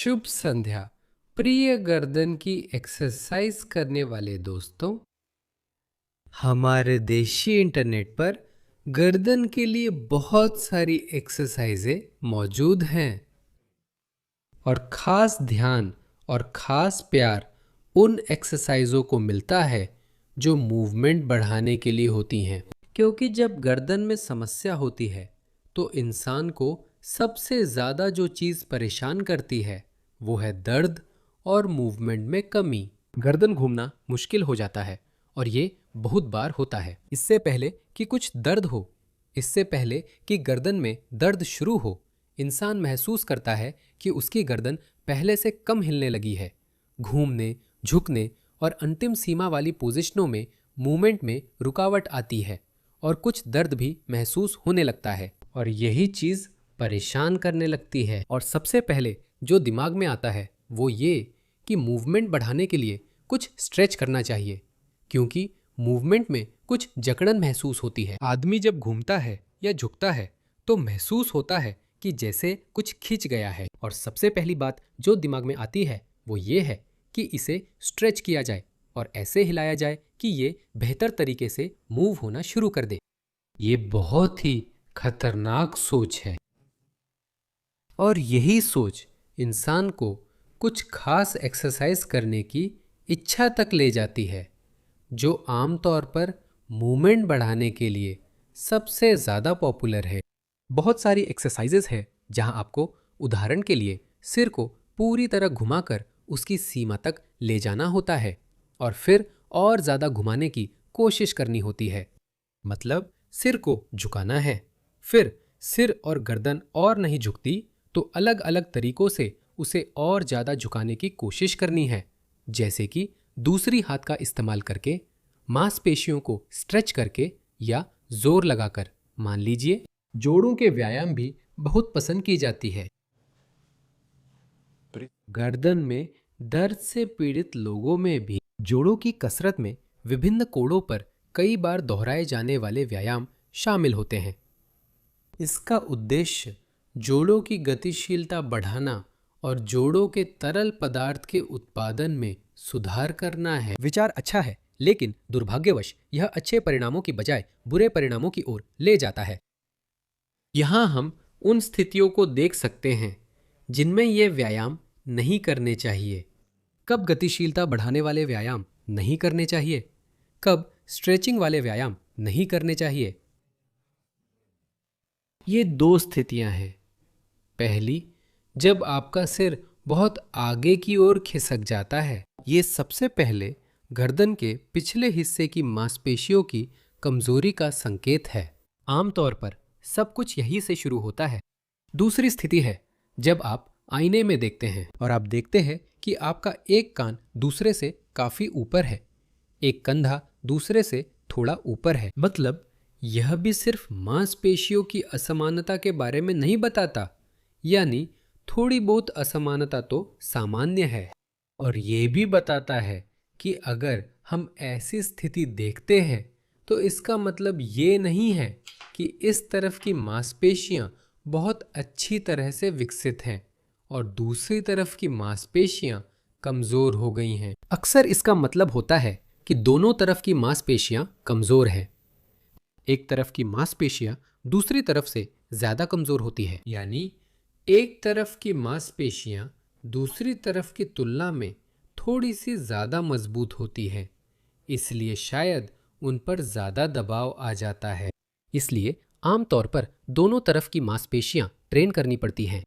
शुभ संध्या प्रिय गर्दन की एक्सरसाइज करने वाले दोस्तों। हमारे देशी इंटरनेट पर गर्दन के लिए बहुत सारी एक्सरसाइजें मौजूद हैं और खास ध्यान और खास प्यार उन एक्सरसाइजों को मिलता है जो मूवमेंट बढ़ाने के लिए होती हैं। क्योंकि जब गर्दन में समस्या होती है तो इंसान को सबसे ज़्यादा जो चीज़ परेशान करती है वो है दर्द और मूवमेंट में कमी। गर्दन घूमना मुश्किल हो जाता है और ये बहुत बार होता है। इससे पहले कि कुछ दर्द हो, इससे पहले कि गर्दन में दर्द शुरू हो, इंसान महसूस करता है कि उसकी गर्दन पहले से कम हिलने लगी है। घूमने, झुकने और अंतिम सीमा वाली पोजीशनों में मूवमेंट में रुकावट आती है और कुछ दर्द भी महसूस होने लगता है और यही चीज़ परेशान करने लगती है। और सबसे पहले जो दिमाग में आता है वो ये कि मूवमेंट बढ़ाने के लिए कुछ स्ट्रेच करना चाहिए, क्योंकि मूवमेंट में कुछ जकड़न महसूस होती है। आदमी जब घूमता है या झुकता है तो महसूस होता है कि जैसे कुछ खिंच गया है और सबसे पहली बात जो दिमाग में आती है वो ये है कि इसे स्ट्रेच किया जाए और ऐसे हिलाया जाए कि ये बेहतर तरीके से मूव होना शुरू कर दे। ये बहुत ही खतरनाक सोच है और यही सोच इंसान को कुछ खास एक्सरसाइज करने की इच्छा तक ले जाती है, जो आमतौर पर मूवमेंट बढ़ाने के लिए सबसे ज़्यादा पॉपुलर है। बहुत सारी एक्सरसाइजेज है जहां आपको उदाहरण के लिए सिर को पूरी तरह घुमाकर उसकी सीमा तक ले जाना होता है और फिर और ज़्यादा घुमाने की कोशिश करनी होती है। मतलब सिर को झुकाना है, फिर सिर और गर्दन और नहीं झुकती तो अलग अलग तरीकों से उसे और ज़्यादा झुकाने की कोशिश करनी है, जैसे कि दूसरी हाथ का इस्तेमाल करके, मांसपेशियों को स्ट्रेच करके या जोर लगाकर। मान लीजिए जोड़ों के व्यायाम भी बहुत पसंद की जाती है। गर्दन में दर्द से पीड़ित लोगों में भी जोड़ों की कसरत में विभिन्न कोणों पर कई बार दोहराए जाने वाले व्यायाम शामिल होते हैं। इसका उद्देश्य जोड़ों की गतिशीलता बढ़ाना और जोड़ों के तरल पदार्थ के उत्पादन में सुधार करना है। विचार अच्छा है, लेकिन दुर्भाग्यवश यह अच्छे परिणामों की बजाय बुरे परिणामों की ओर ले जाता है। यहाँ हम उन स्थितियों को देख सकते हैं जिनमें ये व्यायाम नहीं करने चाहिए। कब गतिशीलता बढ़ाने वाले व्यायाम नहीं करने चाहिए, कब स्ट्रेचिंग वाले व्यायाम नहीं करने चाहिए। ये दो स्थितियां हैं। पहली, जब आपका सिर बहुत आगे की ओर खिसक जाता है। ये सबसे पहले गर्दन के पिछले हिस्से की मांसपेशियों की कमजोरी का संकेत है। आमतौर पर सब कुछ यही से शुरू होता है। दूसरी स्थिति है जब आप आईने में देखते हैं और आप देखते हैं कि आपका एक कान दूसरे से काफी ऊपर है, एक कंधा दूसरे से थोड़ा ऊपर है। मतलब यह भी सिर्फ मांसपेशियों की असमानता के बारे में नहीं बताता, यानी थोड़ी बहुत असमानता तो सामान्य है। और ये भी बताता है कि अगर हम ऐसी स्थिति देखते हैं तो इसका मतलब ये नहीं है कि इस तरफ की मांसपेशियां बहुत अच्छी तरह से विकसित हैं और दूसरी तरफ की मांसपेशियां कमजोर हो गई हैं। अक्सर इसका मतलब होता है कि दोनों तरफ की मांसपेशियां कमजोर हैं। एक तरफ की मांसपेशियां दूसरी तरफ से ज्यादा कमजोर होती है, यानी एक तरफ की मांसपेशियां दूसरी तरफ की तुलना में थोड़ी सी ज्यादा मजबूत होती है, इसलिए शायद उन पर ज्यादा दबाव आ जाता है। इसलिए आमतौर पर दोनों तरफ की मांसपेशियां ट्रेन करनी पड़ती हैं।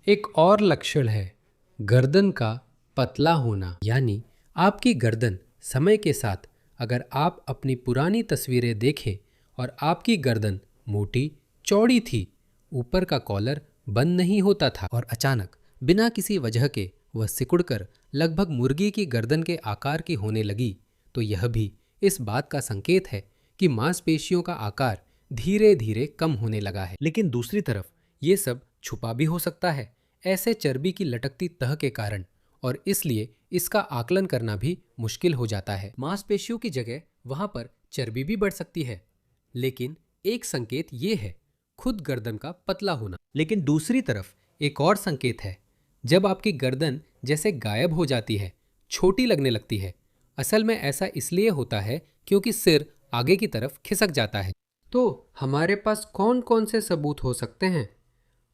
एक और लक्षण है गर्दन का पतला होना, यानी आपकी गर्दन समय के साथ, अगर आप अपनी पुरानी तस्वीरें देखें और आपकी गर्दन मोटी चौड़ी थी, ऊपर का कॉलर बंद नहीं होता था और अचानक बिना किसी वजह के वह सिकुड़कर लगभग मुर्गी की गर्दन के आकार की होने लगी, तो यह भी इस बात का संकेत है कि मांसपेशियों का आकार धीरे धीरे कम होने लगा है। लेकिन दूसरी तरफ ये सब छुपा भी हो सकता है ऐसे चर्बी की लटकती तह के कारण, और इसलिए इसका आकलन करना भी मुश्किल हो जाता है। मांसपेशियों की जगह वहां पर चर्बी भी बढ़ सकती है, लेकिन एक संकेत ये है खुद गर्दन का पतला होना। लेकिन दूसरी तरफ एक और संकेत है जब आपकी गर्दन जैसे गायब हो जाती है, छोटी लगने लगती है, असल में ऐसा इसलिए होता है क्योंकि सिर आगे की तरफ खिसक जाता है। तो हमारे पास कौन कौन से सबूत हो सकते हैं?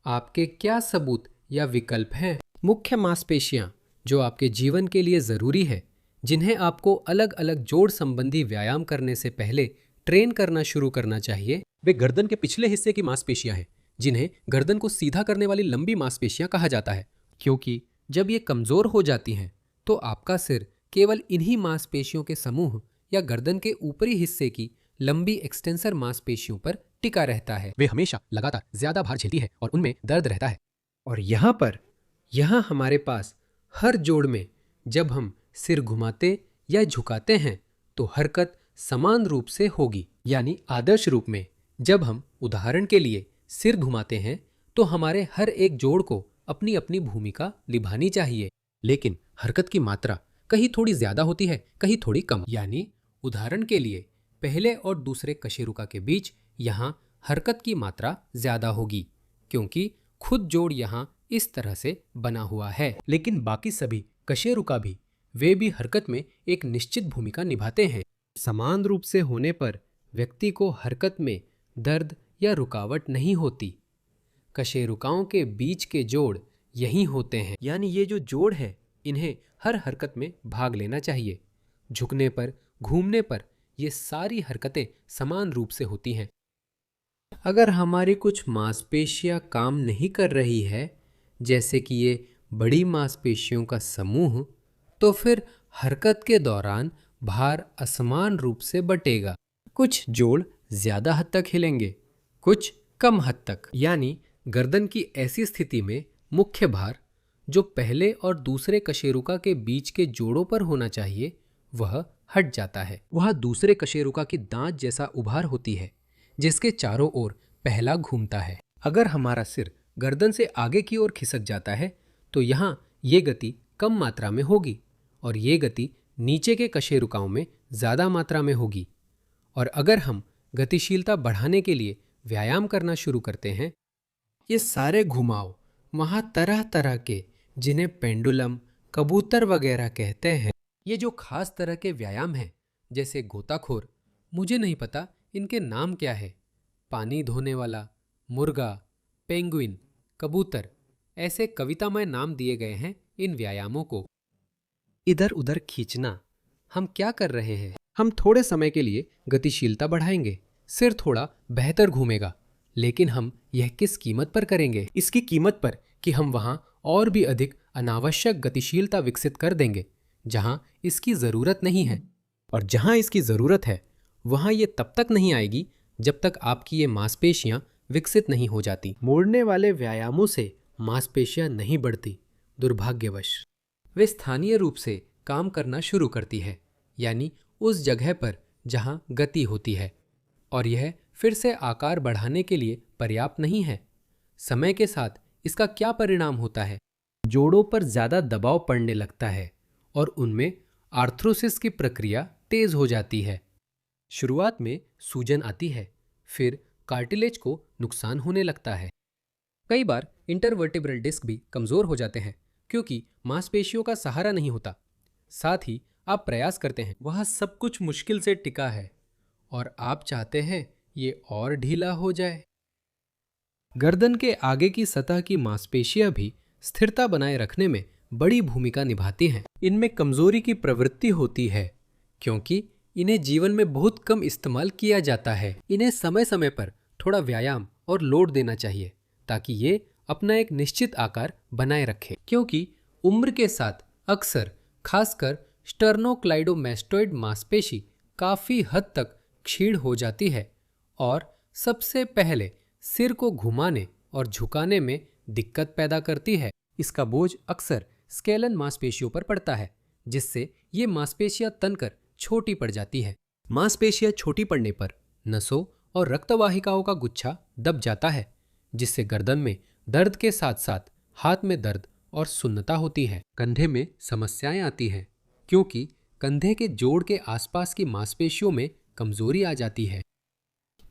आपके क्या सबूत या विकल्प हैं? मुख्य मांसपेशियां जो आपके जीवन के लिए जरूरी है, जिन्हें आपको अलग अलग जोड़ संबंधी व्यायाम करने से पहले ट्रेन करना शुरू करना चाहिए, वे गर्दन के पिछले हिस्से की मांसपेशियां हैं, जिन्हें गर्दन को सीधा करने वाली लंबी मांसपेशियां कहा जाता है। क्योंकि जब ये कमजोर हो जाती हैं तो आपका सिर केवल इन्हीं मांसपेशियों के समूह या गर्दन के ऊपरी हिस्से की लंबी एक्सटेंसर मांसपेशियों पर टिका रहता है। वे हमेशा लगातार ज्यादा भार झेलती है और उनमें दर्द रहता है। और यहाँ हमारे पास हर जोड़ में जब हम सिर घुमाते या झुकाते हैं तो हरकत समान रूप से होगी। यानी आदर्श रूप में जब हम उदाहरण के लिए सिर घुमाते हैं तो हमारे हर एक जोड़ को अपनी अपनी भूमिका निभानी चाहिए, लेकिन हरकत की मात्रा कहीं थोड़ी ज्यादा होती है, कहीं थोड़ी कम। यानी उदाहरण के लिए पहले और दूसरे कशेरुका के बीच यहाँ हरकत की मात्रा ज्यादा होगी, क्योंकि खुद जोड़ यहाँ इस तरह से बना हुआ है। लेकिन बाकी सभी कशेरुका भी वे भी हरकत में एक निश्चित भूमिका निभाते हैं। समान रूप से होने पर व्यक्ति को हरकत में दर्द या रुकावट नहीं होती। कशेरुकाओं के बीच के जोड़ यही होते हैं, यानी ये जो जोड़ है इन्हें हर हरकत में भाग लेना चाहिए। झुकने पर, घूमने पर ये सारी हरकतें समान रूप से होती हैं। अगर हमारी कुछ मांसपेशियां काम नहीं कर रही है, जैसे कि ये बड़ी मांसपेशियों का समूह, तो फिर हरकत के दौरान भार असमान रूप से बटेगा। कुछ जोड़ ज्यादा हद तक हिलेंगे, कुछ कम हद तक। यानी गर्दन की ऐसी स्थिति में मुख्य भार जो पहले और दूसरे कशेरुका के बीच के जोड़ों पर होना चाहिए वह हट जाता है। वह दूसरे कशेरुका की दांत जैसा उभार होती है जिसके चारों ओर पहला घूमता है। अगर हमारा सिर गर्दन से आगे की ओर खिसक जाता है तो यहाँ ये गति कम मात्रा में होगी और ये गति नीचे के कशेरुकाओं में ज्यादा मात्रा में होगी। और अगर हम गतिशीलता बढ़ाने के लिए व्यायाम करना शुरू करते हैं, ये सारे घुमाव वहाँ तरह तरह के, जिन्हें पेंडुलम, कबूतर वगैरह कहते हैं, ये जो खास तरह के व्यायाम हैं, जैसे गोताखोर, मुझे नहीं पता इनके नाम क्या है, पानी धोने वाला, मुर्गा, पेंगुइन, कबूतर, ऐसे कवितामय नाम दिए गए हैं इन व्यायामों को। इधर उधर खींचना। हम क्या कर रहे हैं? हम थोड़े समय के लिए गतिशीलता बढ़ाएंगे, सिर थोड़ा बेहतर घूमेगा, लेकिन हम यह किस कीमत पर करेंगे? इसकी कीमत पर कि हम वहां और भी अधिक अनावश्यक गतिशीलता विकसित कर देंगे जहां इसकी जरूरत नहीं है। और जहां इसकी जरूरत है वहां ये तब तक नहीं आएगी जब तक आपकी ये मांसपेशियां विकसित नहीं हो जाती। मोड़ने वाले व्यायामों से मांसपेशियां नहीं बढ़ती, दुर्भाग्यवश। वे स्थानीय रूप से काम करना शुरू करती है, यानी उस जगह पर जहां गति होती है, और यह फिर से आकार बढ़ाने के लिए पर्याप्त नहीं है। समय के साथ इसका क्या परिणाम होता है? जोड़ों पर ज्यादा दबाव पड़ने लगता है और उनमें आर्थ्रोसिस की प्रक्रिया तेज हो जाती है। शुरुआत में सूजन आती है, फिर कार्टिलेज को नुकसान होने लगता है। कई बार इंटरवर्टिब्रल डिस्क भी कमजोर हो जाते हैं क्योंकि मांसपेशियों का सहारा नहीं होता। साथ ही आप प्रयास करते हैं, वह सब कुछ मुश्किल से टिका है और आप चाहते हैं ये और ढीला हो जाए। गर्दन के आगे की सतह की मांसपेशियां भी स्थिरता बनाए रखने में बड़ी भूमिका निभाती हैं। इनमें कमजोरी की प्रवृत्ति होती है क्योंकि इन्हें जीवन में बहुत कम इस्तेमाल किया जाता है। इन्हें समय समय पर थोड़ा व्यायाम और लोड देना चाहिए ताकि ये अपना एक निश्चित आकार बनाए रखे, क्योंकि उम्र के साथ अक्सर खासकर स्टर्नोक्लाइडोमैस्टोइड मांसपेशी काफी हद तक क्षीण हो जाती है और सबसे पहले सिर को घुमाने और झुकाने में दिक्कत पैदा करती है। इसका बोझ अक्सर स्केलन मांसपेशियों पर पड़ता है, जिससे ये मांसपेशियां तनकर छोटी पड़ जाती है। मांसपेशियां छोटी पड़ने पर नसों और रक्तवाहिकाओं का गुच्छा दब जाता है, जिससे गर्दन में दर्द के साथ साथ हाथ में दर्द और सुन्नता होती है। कंधे में समस्याएं आती हैं क्योंकि कंधे के जोड़ के आसपास की मांसपेशियों में कमजोरी आ जाती है।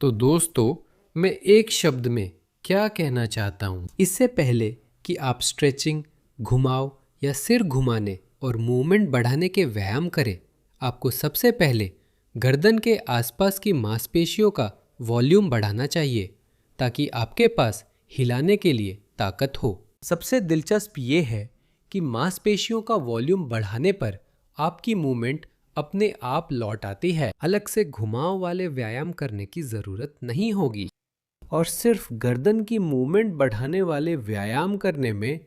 तो दोस्तों, मैं एक शब्द में क्या कहना चाहता हूँ, इससे पहले कि आप स्ट्रेचिंग, घुमाव या सिर घुमाने और मूवमेंट बढ़ाने के व्यायाम करें, आपको सबसे पहले गर्दन के आसपास की मांसपेशियों का वॉल्यूम बढ़ाना चाहिए ताकि आपके पास हिलाने के लिए ताकत हो। सबसे दिलचस्प ये है कि मांसपेशियों का वॉल्यूम बढ़ाने पर आपकी मूवमेंट अपने आप लौट आती है। अलग से घुमाव वाले व्यायाम करने की जरूरत नहीं होगी और सिर्फ गर्दन की मूवमेंट बढ़ाने वाले व्यायाम करने में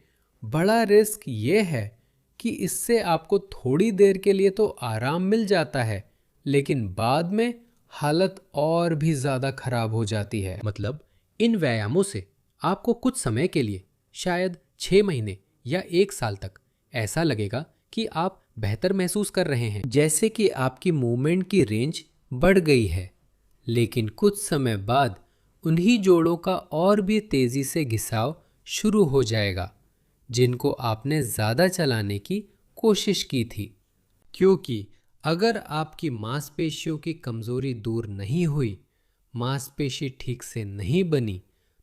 बड़ा रिस्क ये है कि इससे आपको थोड़ी देर के लिए तो आराम मिल जाता है, लेकिन बाद में हालत और भी ज़्यादा खराब हो जाती है। मतलब इन व्यायामों से आपको कुछ समय के लिए, शायद 6 महीने या 1 साल तक ऐसा लगेगा कि आप बेहतर महसूस कर रहे हैं, जैसे कि आपकी मूवमेंट की रेंज बढ़ गई है। लेकिन कुछ समय बाद उन्हीं जोड़ों का और भी तेज़ी से घिसाव शुरू हो जाएगा जिनको आपने ज़्यादा चलाने की कोशिश की थी, क्योंकि अगर आपकी मांसपेशियों की कमज़ोरी दूर नहीं हुई, मांसपेशी ठीक से नहीं बनी,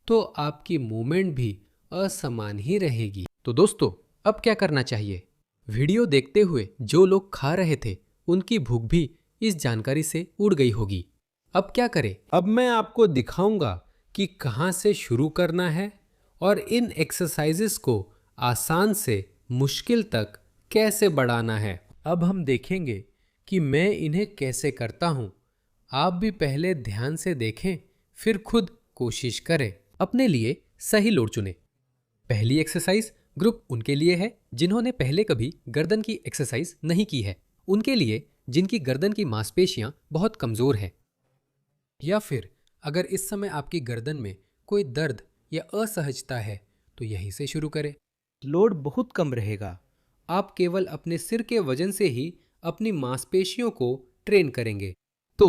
तो आपकी मूवमेंट भी असमान ही रहेगी। तो दोस्तों, अब क्या करना चाहिए? वीडियो देखते हुए जो लोग खा रहे थे उनकी भूख भी इस जानकारी से उड़ गई होगी। अब क्या करें? अब मैं आपको दिखाऊंगा कि कहाँ से शुरू करना है और इन एक्सरसाइजेस को आसान से मुश्किल तक कैसे बढ़ाना है। अब हम देखेंगे कि मैं इन्हें कैसे करता हूँ। आप भी पहले ध्यान से देखें, फिर खुद कोशिश करें। अपने लिए सही लोड चुनें। पहली एक्सरसाइज ग्रुप उनके लिए है जिन्होंने पहले कभी गर्दन की एक्सरसाइज नहीं की है, उनके लिए जिनकी गर्दन की मांसपेशियां बहुत कमजोर हैं, या फिर अगर इस समय आपकी गर्दन में कोई दर्द या असहजता है तो यहीं से शुरू करें। लोड बहुत कम रहेगा। आप केवल अपने सिर के वजन से ही अपनी मांसपेशियों को ट्रेन करेंगे। तो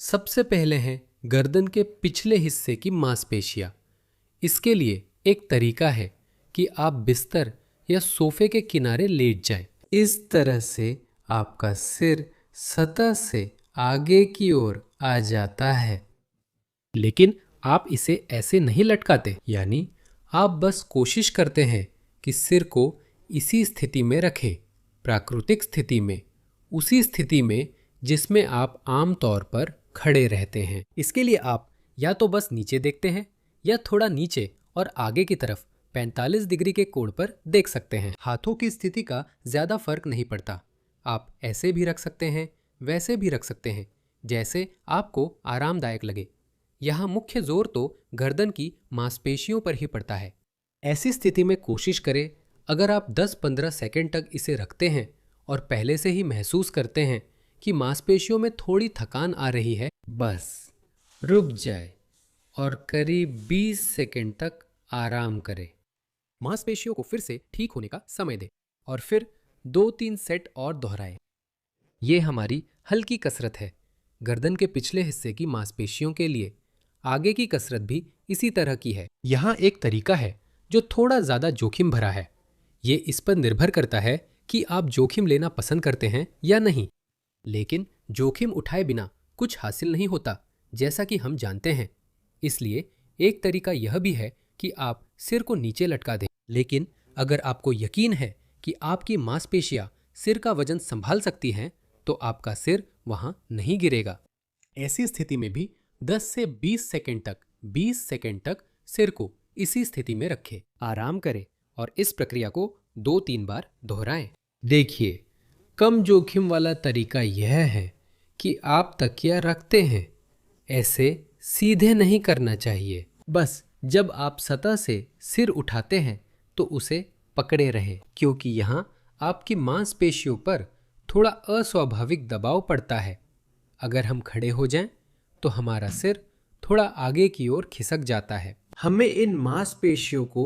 सबसे पहले है गर्दन के पिछले हिस्से की मांसपेशियां। इसके लिए एक तरीका है कि आप बिस्तर या सोफे के किनारे लेट जाएं। इस तरह से आपका सिर सतह से आगे की ओर आ जाता है, लेकिन आप इसे ऐसे नहीं लटकाते, यानी आप बस कोशिश करते हैं कि सिर को इसी स्थिति में रखें, प्राकृतिक स्थिति में, उसी स्थिति में जिसमें आप आमतौर पर खड़े रहते हैं। इसके लिए आप या तो बस नीचे देखते हैं या थोड़ा नीचे और आगे की तरफ 45 डिग्री के कोण पर देख सकते हैं। हाथों की स्थिति का ज्यादा फर्क नहीं पड़ता। आप ऐसे भी रख सकते हैं, वैसे भी रख सकते हैं, जैसे आपको आरामदायक लगे। यहाँ मुख्य जोर तो गर्दन की मांसपेशियों पर ही पड़ता है। ऐसी स्थिति में कोशिश करें, अगर आप 10-15 सेकंड तक इसे रखते हैं और पहले से ही महसूस करते हैं कि मांसपेशियों में थोड़ी थकान आ रही है, बस रुक जाए और करीब 20 सेकंड तक आराम करें। मांसपेशियों को फिर से ठीक होने का समय दें और फिर 2-3 सेट और दोहराएं। ये हमारी हल्की कसरत है गर्दन के पिछले हिस्से की मांसपेशियों के लिए। आगे की कसरत भी इसी तरह की है। यहाँ एक तरीका है जो थोड़ा ज़्यादा जोखिम भरा है। ये इस पर निर्भर करता है कि आप जोखिम लेना पसंद करते हैं या नहीं, लेकिन जोखिम उठाए बिना कुछ हासिल नहीं होता, जैसा कि हम जानते हैं। इसलिए एक तरीका यह भी है कि आप सिर को नीचे लटका दें, लेकिन अगर आपको यकीन है कि आपकी मांसपेशियां सिर का वजन संभाल सकती हैं, तो आपका सिर वहां नहीं गिरेगा। ऐसी स्थिति में भी 10 से 20 सेकंड तक सिर को इसी स्थिति में रखें, आराम करें और इस प्रक्रिया को 2-3 बार दोहराएं। देखिए, कम जोखिम वाला तरीका यह है कि आप तकिया रखते हैं। ऐसे सीधे नहीं करना चाहिए। बस जब आप सतह से सिर उठाते हैं तो उसे पकड़े रहें, क्योंकि यहाँ आपकी मांसपेशियों पर थोड़ा अस्वाभाविक दबाव पड़ता है। अगर हम खड़े हो जाएं तो हमारा सिर थोड़ा आगे की ओर खिसक जाता है। हमें इन मांसपेशियों को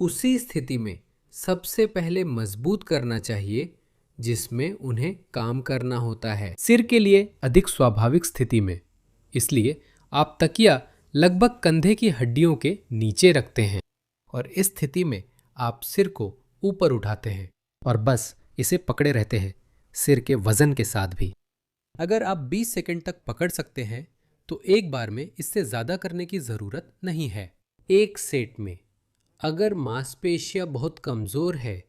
उसी स्थिति में सबसे पहले मजबूत करना चाहिए जिसमें उन्हें काम करना होता है, सिर के लिए अधिक स्वाभाविक स्थिति में। इसलिए आप तकिया लगभग कंधे की हड्डियों के नीचे रखते हैं और इस स्थिति में आप सिर को ऊपर उठाते हैं और बस इसे पकड़े रहते हैं, सिर के वजन के साथ भी। अगर आप 20 सेकंड तक पकड़ सकते हैं तो एक बार में इससे ज़्यादा करने की ज़रूरत नहीं है। एक सेट में अगर मांसपेशियां बहुत कमज़ोर है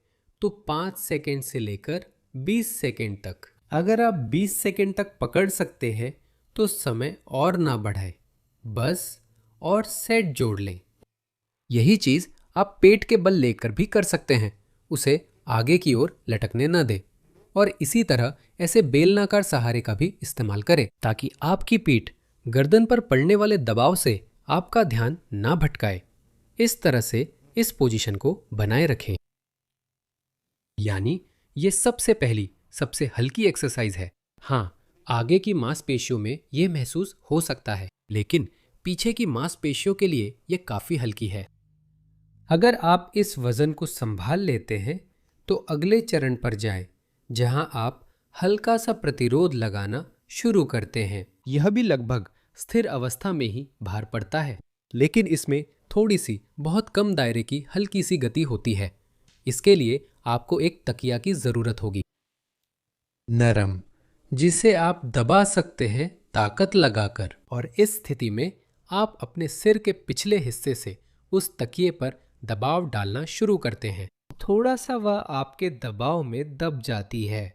तो 5 सेकंड से लेकर 20 सेकंड तक। अगर आप 20 सेकंड तक पकड़ सकते हैं तो समय और ना बढ़ाएं, बस और सेट जोड़ लें। यही चीज आप पेट के बल लेकर भी कर सकते हैं, उसे आगे की ओर लटकने न दें। और इसी तरह ऐसे बेलनाकार सहारे का भी इस्तेमाल करें ताकि आपकी पीठ गर्दन पर पड़ने वाले दबाव से आपका ध्यान ना भटकाए। इस तरह से इस पोजीशन को बनाए रखें। यानी ये सबसे पहली सबसे हल्की एक्सरसाइज है। हाँ, आगे की मांसपेशियों में ये महसूस हो सकता है, लेकिन पीछे की मांसपेशियों के लिए ये काफी हल्की है। अगर आप इस वजन को संभाल लेते हैं तो अगले चरण पर जाएं, जहां आप हल्का सा प्रतिरोध लगाना शुरू करते हैं। यह भी लगभग स्थिर अवस्था में ही भार पड़ता है, लेकिन इसमें थोड़ी सी बहुत कम दायरे की हल्की सी गति होती है। इसके लिए आपको एक तकिया की जरूरत होगी, नरम, जिसे आप दबा सकते हैं ताकत लगाकर। और इस स्थिति में आप अपने सिर के पिछले हिस्से से उस तकिए पर दबाव डालना शुरू करते हैं। थोड़ा सा वह आपके दबाव में दब जाती है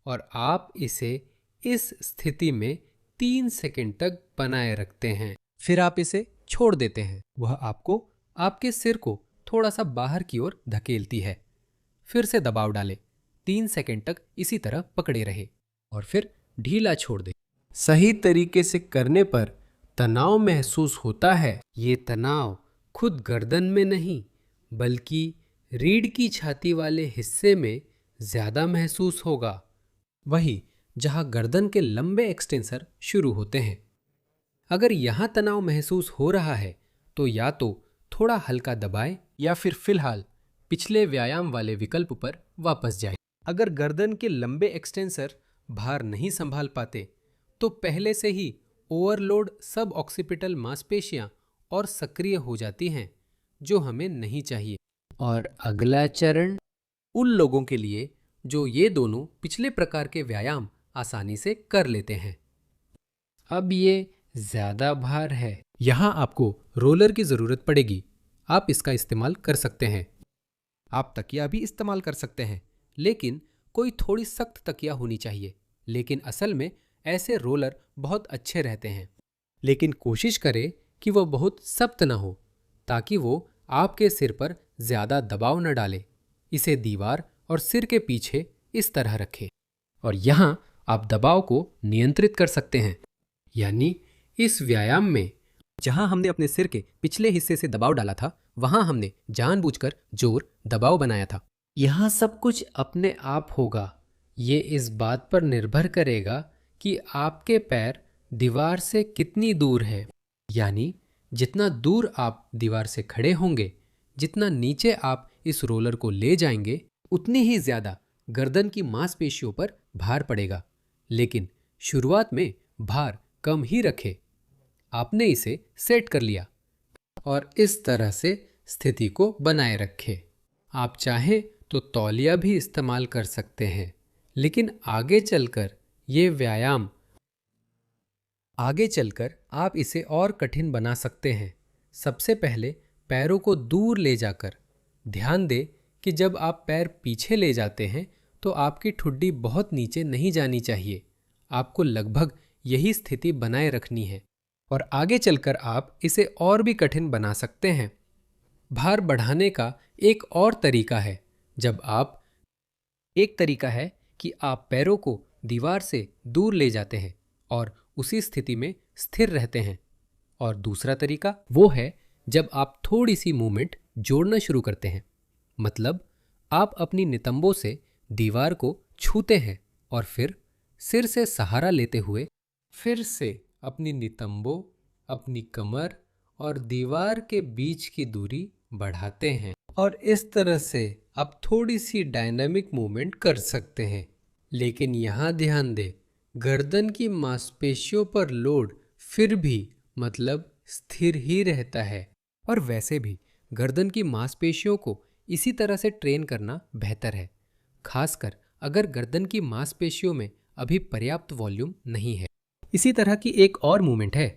और आप इसे इस स्थिति में 3 सेकंड तक बनाए रखते हैं। फिर आप इसे छोड़ देते हैं। वह आपको आपके सिर को थोड़ा सा बाहर की ओर धकेलती है। फिर से दबाव डालें, 3 सेकंड तक इसी तरह पकड़े रहे और फिर ढीला छोड़ दें। सही तरीके से करने पर तनाव महसूस होता है। ये तनाव खुद गर्दन में नहीं, बल्कि रीढ़ की छाती वाले हिस्से में ज्यादा महसूस होगा, वही जहां गर्दन के लंबे एक्सटेंसर शुरू होते हैं। अगर यहां तनाव महसूस हो रहा है तो या तो थोड़ा हल्का दबाएं या फिर फिलहाल पिछले व्यायाम वाले विकल्प पर वापस जाएं। अगर गर्दन के लंबे एक्सटेंसर भार नहीं संभाल पाते तो पहले से ही ओवरलोड सब ऑक्सीपिटल मांसपेशियां और सक्रिय हो जाती हैं, जो हमें नहीं चाहिए। और अगला चरण उन लोगों के लिए जो ये दोनों पिछले प्रकार के व्यायाम आसानी से कर लेते हैं। अब ये ज्यादा भार है। यहां आपको रोलर की जरूरत पड़ेगी। आप इसका इस्तेमाल कर सकते हैं। आप तकिया भी इस्तेमाल कर सकते हैं, लेकिन कोई थोड़ी सख्त तकिया होनी चाहिए। लेकिन असल में ऐसे रोलर बहुत अच्छे रहते हैं, लेकिन कोशिश करें कि वह बहुत सख्त न हो ताकि वो आपके सिर पर ज्यादा दबाव न डाले। इसे दीवार और सिर के पीछे इस तरह रखें और यहां आप दबाव को नियंत्रित कर सकते हैं। यानी इस व्यायाम में जहां हमने अपने सिर के पिछले हिस्से से दबाव डाला था, वहां हमने जानबूझकर जोर दबाव बनाया था। यहां सब कुछ अपने आप होगा। ये इस बात पर निर्भर करेगा कि आपके पैर दीवार से कितनी दूर है। यानी जितना दूर आप दीवार से खड़े होंगे, जितना नीचे आप इस रोलर को ले जाएंगे, उतनी ही ज्यादा गर्दन की मांसपेशियों पर भार पड़ेगा। लेकिन शुरुआत में भार कम ही रखें। आपने इसे सेट कर लिया और इस तरह से स्थिति को बनाए रखें। आप चाहें तो तौलिया भी इस्तेमाल कर सकते हैं, लेकिन आगे चलकर आप इसे और कठिन बना सकते हैं। सबसे पहले पैरों को दूर ले जाकर ध्यान दें कि जब आप पैर पीछे ले जाते हैं तो आपकी ठुड्डी बहुत नीचे नहीं जानी चाहिए। आपको लगभग यही स्थिति बनाए रखनी है और आगे चलकर आप इसे और भी कठिन बना सकते हैं। भार बढ़ाने का एक और तरीका है कि आप पैरों को दीवार से दूर ले जाते हैं और उसी स्थिति में स्थिर रहते हैं। और दूसरा तरीका वो है जब आप थोड़ी सी मूवमेंट जोड़ना शुरू करते हैं। मतलब आप अपनी नितंबों से दीवार को छूते हैं और फिर सिर से सहारा लेते हुए फिर से अपनी नितंबों, अपनी कमर और दीवार के बीच की दूरी बढ़ाते हैं। और इस तरह से आप थोड़ी सी डायनामिक मूवमेंट कर सकते हैं। लेकिन यहाँ ध्यान दें, गर्दन की मांसपेशियों पर लोड फिर भी मतलब स्थिर ही रहता है। और वैसे भी गर्दन की मांसपेशियों को इसी तरह से ट्रेन करना बेहतर है, खासकर अगर गर्दन की मांसपेशियों में अभी पर्याप्त वॉल्यूम नहीं है। इसी तरह की एक और मूवमेंट है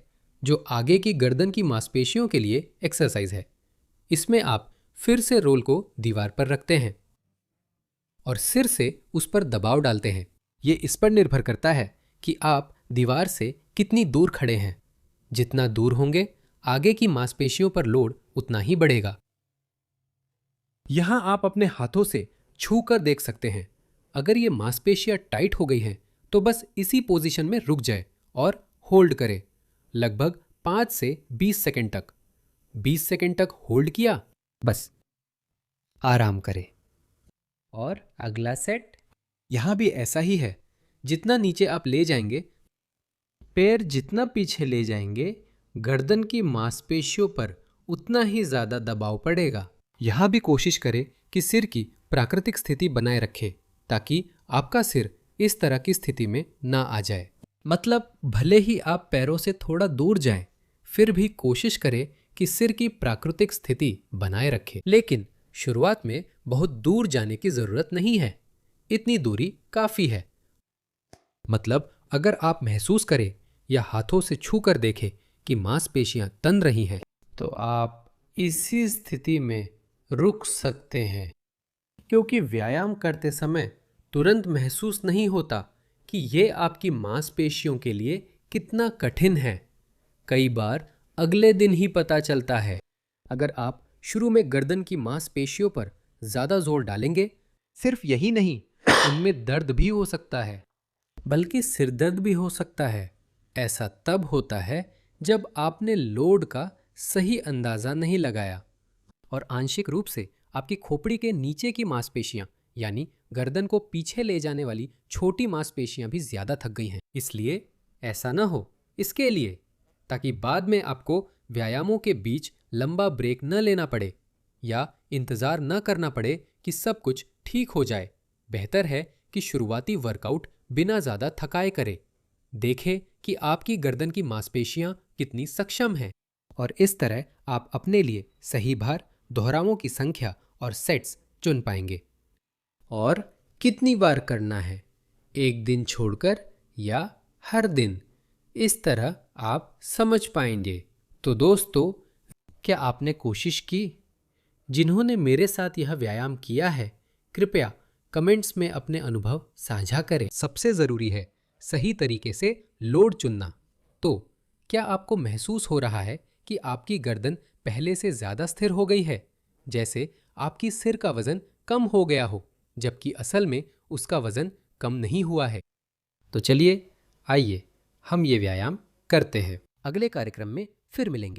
जो आगे की गर्दन की मांसपेशियों के लिए एक्सरसाइज है। इसमें आप फिर से रोल को दीवार पर रखते हैं और सिर से उस पर दबाव डालते हैं। ये इस पर निर्भर करता है कि आप दीवार से कितनी दूर खड़े हैं। जितना दूर होंगे, आगे की मांसपेशियों पर लोड उतना ही बढ़ेगा। यहां आप अपने हाथों से छू कर देख सकते हैं। अगर ये मांसपेशियां टाइट हो गई हैं, तो बस इसी पोजीशन में रुक जाए और होल्ड करें लगभग 5 से 20 सेकंड तक। 20 सेकंड तक होल्ड किया, बस आराम करें। और अगला सेट। यहां भी ऐसा ही है। जितना नीचे आप ले जाएंगे, पैर जितना पीछे ले जाएंगे, गर्दन की मांसपेशियों पर उतना ही ज्यादा दबाव पड़ेगा। यहां भी कोशिश करें कि सिर की प्राकृतिक स्थिति बनाए रखें, ताकि आपका सिर इस तरह की स्थिति में ना आ जाए। मतलब भले ही आप पैरों से थोड़ा दूर जाएं, फिर भी कोशिश करें कि सिर की प्राकृतिक स्थिति बनाए रखें। लेकिन शुरुआत में बहुत दूर जाने की जरूरत नहीं है, इतनी दूरी काफी है। मतलब अगर आप महसूस करें या हाथों से छू कर देखें कि मांसपेशियां तन रही हैं, तो आप इसी स्थिति में रुक सकते हैं, क्योंकि व्यायाम करते समय तुरंत महसूस नहीं होता कि ये आपकी मांसपेशियों के लिए कितना कठिन है। कई बार अगले दिन ही पता चलता है। अगर आप शुरू में गर्दन की मांसपेशियों पर ज्यादा जोर डालेंगे, सिर्फ यही नहीं, उनमें दर्द भी हो सकता है, बल्कि सिरदर्द भी हो सकता है। ऐसा तब होता है जब आपने लोड का सही अंदाजा नहीं लगाया और आंशिक रूप से आपकी खोपड़ी के नीचे की मांसपेशियां, यानी गर्दन को पीछे ले जाने वाली छोटी मांसपेशियां भी ज्यादा थक गई हैं। इसलिए ऐसा ना हो, इसके लिए, ताकि बाद में आपको व्यायामों के बीच लंबा ब्रेक न लेना पड़े या इंतजार न करना पड़े कि सब कुछ ठीक हो जाए, बेहतर है कि शुरुआती वर्कआउट बिना ज्यादा थकाए करे। देखें कि आपकी गर्दन की मांसपेशियां कितनी सक्षम हैं, और इस तरह आप अपने लिए सही भार, दोहरावों की संख्या और सेट्स चुन पाएंगे। और कितनी बार करना है, एक दिन छोड़कर या हर दिन, इस तरह आप समझ पाएंगे। तो दोस्तों, क्या आपने कोशिश की? जिन्होंने मेरे साथ यह व्यायाम किया है, कृपया कमेंट्स में अपने अनुभव साझा करें। सबसे जरूरी है सही तरीके से लोड चुनना। तो क्या आपको महसूस हो रहा है कि आपकी गर्दन पहले से ज्यादा स्थिर हो गई है, जैसे आपकी सिर का वजन कम हो गया हो, जबकि असल में उसका वजन कम नहीं हुआ है? तो चलिए, आइए हम ये व्यायाम करते हैं। अगले कार्यक्रम में फिर मिलेंगे।